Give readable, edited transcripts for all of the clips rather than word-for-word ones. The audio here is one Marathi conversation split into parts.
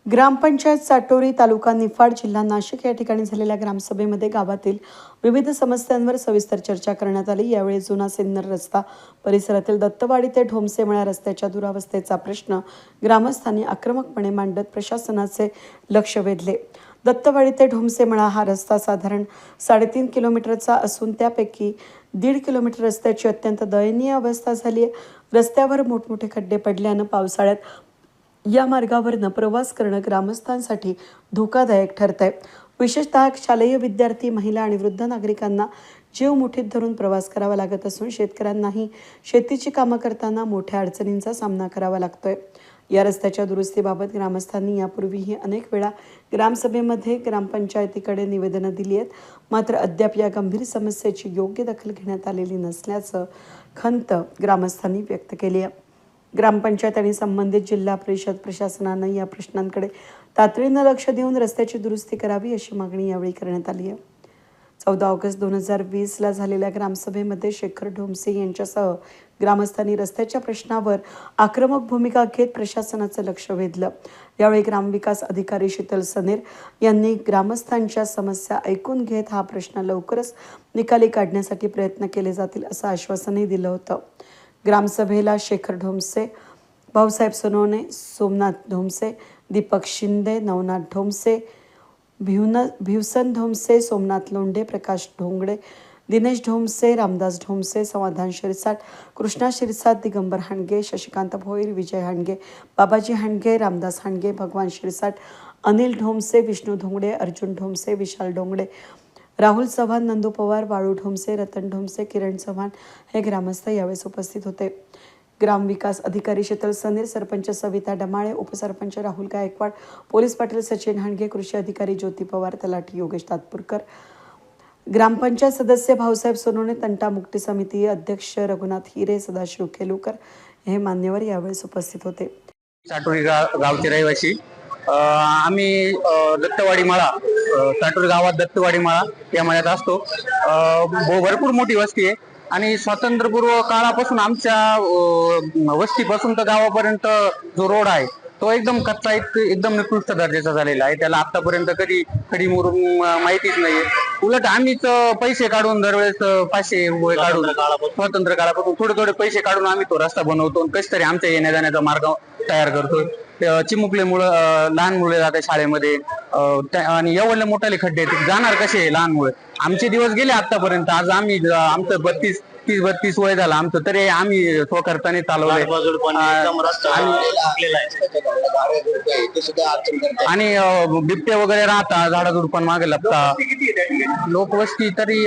ग्रामपंचायत साटोरी तालुका निफाड जिल्हा नाशिक या ठिकाणी झालेल्या ग्रामसभेमध्ये गावातील विविध समस्यांवर सविस्तर चर्चा करण्यात आली। यावेळी जुना सिन्नर रस्ता परिसरातील दत्तवाडी ते ढोमसेमळा रस्त्याच्या दुरावस्थेचा प्रश्न ग्रामस्थांनी आक्रमकपणे मांडत प्रशासनाचे लक्ष वेधले। दत्तवाडी ते ढोमसेमळा हा रस्ता साधारण 3.5 किलोमीटरचा असून त्यापैकी 1.5 किलोमीटर रस्त्याची अत्यंत दयनीय अवस्था झाली आहे। रस्त्यावर मोठमोठे खड्डे पडल्यानं पावसाळ्यात या मार्गावरनं प्रवास करणं ग्रामस्थांसाठी धोकादायक ठरत आहे। विशेषतः शालेय विद्यार्थी, महिला आणि वृद्ध नागरिकांना जीव मुठीत धरून प्रवास करावा लागत असून शेतकऱ्यांनाही शेतीची कामं करताना मोठ्या अडचणींचा सामना करावा लागतोय। या रस्त्याच्या दुरुस्तीबाबत ग्रामस्थांनी यापूर्वीही अनेक वेळा ग्रामसभेमध्ये ग्रामपंचायतीकडे निवेदनं दिली आहेत, मात्र अद्याप या गंभीर समस्येची योग्य दखल घेण्यात आलेली नसल्याचं खंत ग्रामस्थांनी व्यक्त केली आहे। ग्रामपंचायत आणि संबंधित जिल्हा परिषद प्रशासनानं या प्रश्नांकडे तातडीनं लक्ष देऊन रस्त्याची दुरुस्ती करावी अशी मागणी यावेळी करण्यात आली आहे। 14 ऑगस्ट 2020ला झालेल्या ग्रामसभेमध्ये शेखर ढोमसे यांच्यासह ग्रामस्थांनी रस्त्याच्या प्रश्नावर आक्रमक भूमिका घेत प्रशासनाचं लक्ष वेधलं। यावेळी ग्रामविकास अधिकारी शीतल सनेर यांनी ग्रामस्थांच्या समस्या ऐकून घेत हा प्रश्न लवकरच निकाली काढण्यासाठी प्रयत्न केले जातील असं आश्वासनही दिलं होतं। ग्रामसभेला शेखर ढोमसे, भाऊसाहेब सोनवणे, सोमनाथ ढोमसे, दीपक शिंदे, नवनाथ ढोमसे, भिवसन ढोमसे, सोमनाथ लोंढे, प्रकाश ढोंगडे, दिनेश ढोमसे, रामदास ढोमसे, समाधान शिरसाट, कृष्णा शिरसाट, दिगंबर हांडगे, शशिकांत भोईर, विजय हांडगे, बाबाजी हांडगे, रामदास हांडगे, भगवान शिरसाट, अनिल ढोमसे, विष्णू धोंगडे, अर्जुन ढोमसे, विशाल ढोंगडे, राहुल चव्हाण, नंदू पवार, वाळू ढोमसे, रतन ढोमसे, किरण चव्हाण हे ग्रामस्थ यावेळेस उपस्थित होते। ग्रामविकास अधिकारी शीतल सनेर, सरपंच सविता डमाळे, उपसरपंच राहुल गायकवाड, पोलीस पाटील सचिन हांडगे, कृषी अधिकारी ज्योती पवार, तलाठी योगेश तात्पुरकर, ग्रामपंचायत सदस्य भाऊसाहेब सोनवणे, तंटा मुक्ती समिती अध्यक्ष रघुनाथ हिरे, सदाशिव खेलुकर हे मान्यवर यावेळेस उपस्थित होते। साटोरी गावचे रहिवासी आम्ही दत्तवाडी माळा, साटोरी गावात दत्तवाडी माळा या मळ्यात असतो। भरपूर मोठी वस्ती आहे आणि स्वातंत्र्यपूर्व काळापासून आमच्या वस्तीपासून तर गावापर्यंत जो रोड आहे तो एकदम कच्चा, एकदम निकृष्ट दर्जाचा झालेला आहे। त्याला आतापर्यंत कधी खडी मुरुम माहितीच नाहीये। उलट आम्हीच पैसे काढून दरवेळेस 500 रुपये काढून स्वातंत्र्य काळापासून थोडे पैसे काढून आम्ही तो रस्ता बनवतो आणि कशी तरी आमच्या येण्या जाण्याचा मार्ग तयार करतोय। चिमुकलेमुळं लहान मुले जातात शाळेमध्ये आणि एवढे मोठाले खड्डे जाणार कसे लहान मुळे। आमचे दिवस गेले आतापर्यंत। आज आम्ही आमचं 32 वय झालं आमचं, तरी आम्ही स्वखर्चाने चालवलंय आणि बिबटे वगैरे राहतात, झाडाझुडपान मागे लपता। लोकवस्ती तरी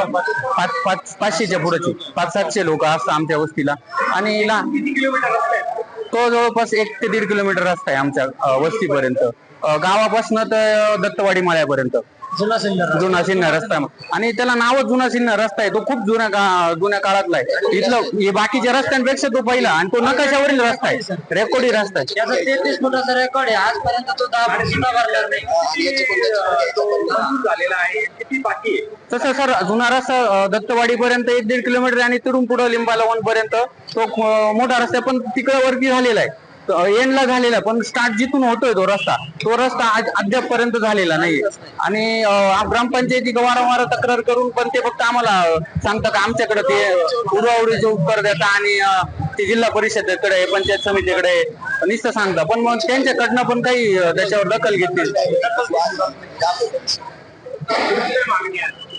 500च्या पुढेची 500-700 लोक असतात आमच्या वस्तीला आणि तो जवळपास 1 ते 1.5 किलोमीटर रस्ता आहे आमच्या वस्तीपर्यंत, गावापासून तर दत्तवाडी माळ्यापर्यंत जुना सिन्नर रस्ता आणि त्याला नावच जुना सिन्नर रस्ता आहे। तो खूप जुन्या काळातला आहे। इथलं बाकीच्या रस्त्यांपेक्षा तो पहिला आणि तो नकाशावरील रस्ता आहे, रेकॉर्डी रस्ता आहे। 33 फुटाचा रेकॉर्ड आहे, आजपर्यंत तो 10 फूट सुद्धा भरला नाही। तसं सर जुना रस्ता दत्तवाडी पर्यंत 1-1.5 किलोमीटर आणि तिथून पुढे लिंबालवण पर्यंत तो मोठा रस्ता पण तिकडे वरती झालेला आहे, एंडला झालेला, पण स्टार्ट जिथून होतोय तो रस्ता अद्याप पर्यंत झालेला नाही। आणि ग्रामपंचायती वारंवार तक्रार करून पण ते फक्त आम्हाला सांगतात का आमच्याकडे ते उडवाउडीचं उत्तर देतात आणि ते जिल्हा परिषदेकडे, पंचायत समितीकडे नुसतं सांगतात, पण मग त्यांच्याकडनं पण काही त्याच्यावर दखल घेतील।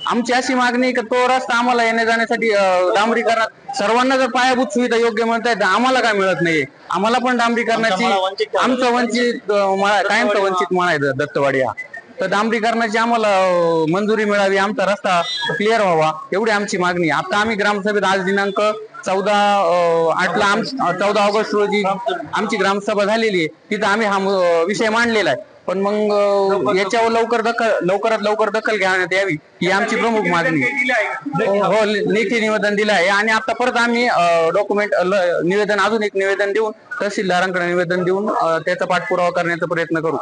आमची अशी मागणी आहे की तो रस्ता आम्हाला येण्या जाण्यासाठी डांबरीकरणात सर्वांना जर पायाभूत सुविधा योग्य मिळतायत तर आम्हाला काय मिळत नाहीये। आम्हाला पण डांबरीकरणाची, आमचं वंचित कायमचं वंचित मळा आहे दत्तवाडी हा, तर डांबरीकरणाची आम्हाला मंजुरी मिळावी, आमचा रस्ता क्लिअर व्हावा एवढी आमची मागणी। आता आम्ही ग्रामसभेत आज दिनांक 14 ऑगस्ट रोजी आमची ग्रामसभा झालेली आहे, तिथं आम्ही हा विषय मांडलेला आहे, पण मग याच्यावर लवकरात लवकर दखल घेण्यात यावी ही आमची प्रमुख मागणी हो, लेखी निवेदन दिलं आहे आणि आता परत आम्ही निवेदन अजून एक निवेदन देऊन तहसीलदारांकडे निवेदन देऊन त्याचा पाठपुरावा करण्याचा प्रयत्न करू।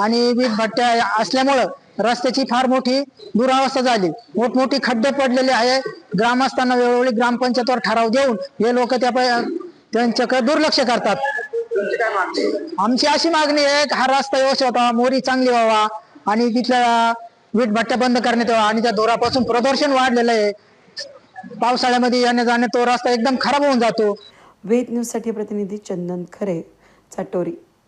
आणि वीज भट्ट्या असल्यामुळं रस्त्याची फार मोठी दुरावस्था झाली, मोठमोठी खड्डे पडलेले आहे। ग्रामस्थांना वेळोवेळी ग्रामपंचायतवर ठराव देऊन हे लोक त्यांच्याकडे दुर्लक्ष करतात तुमची काय मागणी आहे? आमची अशी मागणी आहे की हा रस्ता व्यवस्थित व्हावा, मोरी चांगली व्हावा आणि तिथल्या वीट भट्ट्या बंद करण्यात यावा आणि त्या धुरापासून प्रदूषण वाढलेलं आहे. पावसाळ्यामध्ये येण्या जाणे तो रस्ता एकदम खराब होऊन जातो. वेद न्यूजसाठी प्रतिनिधी चंदन खरे, चाटोरी.